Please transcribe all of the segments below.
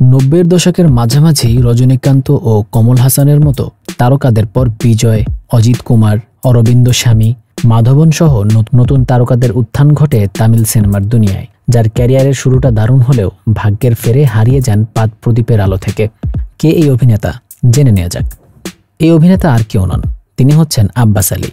90-এর দশকের মাঝামাঝি রজনীকান্ত ও কমল হাসানের মতো তারকাদের পর বিজয়, অজিত কুমার, অরবিন্দ স্বামী, মাধবন সহ নতুন তারকাদের উত্থান ঘটে তামিল সিনেমার দুনিয়ায়, যার ক্যারিয়ারের শুরুটা দারুণ হলেও ভাগ্যের ফেরে হারিয়ে যান পাদ প্রদীপের আলো থেকে। কে এই অভিনেতা জেনে নেওয়া যাক। এই অভিনেতা আর কেউ নন, তিনি হচ্ছেন আব্বাস আলী।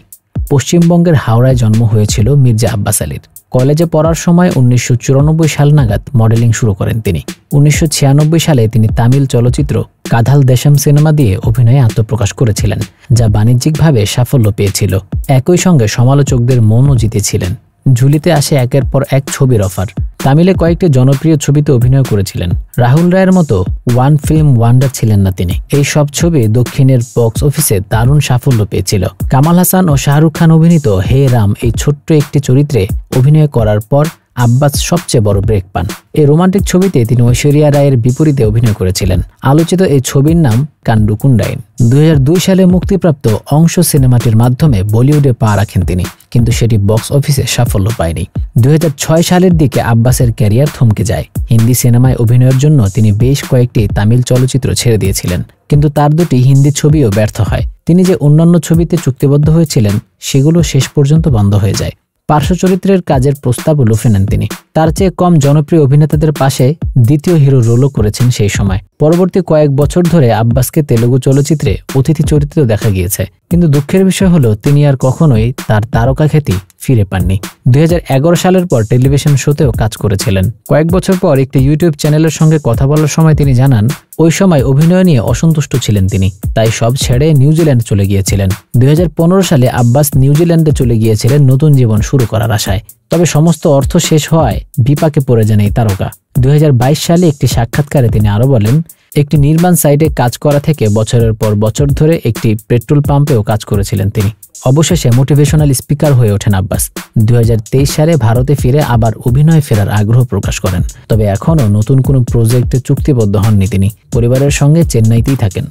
পশ্চিমবঙ্গের হাওড়ায় জন্ম হয়েছিল মির্জা আব্বাস আলীর। কলেজে পড়ার সময় 1994 সাল নাগাদ মডেলিং শুরু করেন তিনি। 1996 সালে তিনি তামিল চলচ্চিত্র কাধাল দেশম সিনেমা দিয়ে অভিনয়ে আত্মপ্রকাশ করেছিলেন, যা বাণিজ্যিকভাবে সাফল্য পেয়েছিল। একই সঙ্গে সমালোচকদের মনও জিতেছিলেন। ঝুলিতে আসে একের পর এক ছবির অফার। তামিলে কয়েকটি জনপ্রিয় ছবিতে অভিনয় করেছিলেন। রাহুল রায়ের মতো ওয়ান ফিল্ম ওয়ান্ডার ছিলেন না তিনি। এই সব ছবি দক্ষিণের বক্স অফিসে দারুণ সাফল্য পেয়েছিল। কামাল হাসান ও শাহরুখ খান অভিনীত হে রাম এই ছোট্ট একটি চরিত্রে অভিনয় করার পর আব্বাস সবচেয়ে বড় ব্রেক পান। এই রোমান্টিক ছবিতে তিনি ঐশ্বরিয়া রায়ের বিপরীতে অভিনয় করেছিলেন। আলোচিত এই ছবির নাম কান্ডু কুন্ডাইন। 2002 সালে মুক্তিপ্রাপ্ত অংশ সিনেমাটির মাধ্যমে বলিউডে পা রাখেন তিনি, কিন্তু সেটি বক্স অফিসে সাফল্য পায়নি। 2006 সালের দিকে আব্বাসের ক্যারিয়ার থমকে যায়। হিন্দি সিনেমায় অভিনয়ের জন্য তিনি বেশ কয়েকটি তামিল চলচ্চিত্র ছেড়ে দিয়েছিলেন, কিন্তু তার দুটি হিন্দি ছবিও ব্যর্থ হয়। তিনি যে অন্যান্য ছবিতে চুক্তিবদ্ধ হয়েছিলেন সেগুলো শেষ পর্যন্ত বন্ধ হয়ে যায়। পার্শ্ব চরিত্রের কাজের প্রস্তাবও লুফে নেন তিনি। তার চেয়ে কম জনপ্রিয় অভিনেতাদের পাশে দ্বিতীয় হিরো রোলও করেছেন সেই সময়। পরবর্তী কয়েক বছর ধরে আব্বাসকে তেলুগু চলচ্চিত্রে অতিথি চরিত্রেও দেখা গিয়েছে, কিন্তু দুঃখের বিষয় হলো তিনি আর কখনোই তার তারকা খ্যাতি ফিরে পাননি। 2011 সালের পর টেলিভিশন শোতেও কাজ করেছিলেন। কয়েক বছর পর একটি ইউটিউব চ্যানেলের সঙ্গে কথা বলার সময় তিনি জানান, ওই সময় অভিনয় নিয়ে অসন্তুষ্ট ছিলেন তিনি, তাই সব ছেড়ে নিউজিল্যান্ড চলে গিয়েছিলেন। 2015 সালে আব্বাস নিউজিল্যান্ডে চলে গিয়েছিলেন নতুন জীবন শুরু করার আশায়। তবে সমস্ত অর্থ শেষ হওয়ায় বিপাকে পড়ে যান এই তারকা। 2022 সালে একটি সাক্ষাৎকারে তিনি আরো বলেন, একটি নির্মাণ সাইটে কাজ করা থেকে বছরের পর বছর ধরে একটি পেট্রোল পাম্পেও কাজ করেছিলেন তিনি। অবশেষে মোটিভেশনাল স্পিকার হয়ে ওঠেন আব্বাস। 2023 সালে ভারতে ফিরে আবার অভিনয়ে ফেরার আগ্রহ প্রকাশ করেন, তবে এখনও নতুন কোনো প্রজেক্টে চুক্তিবদ্ধ হননি তিনি। পরিবারের সঙ্গে চেন্নাইতেই থাকেন।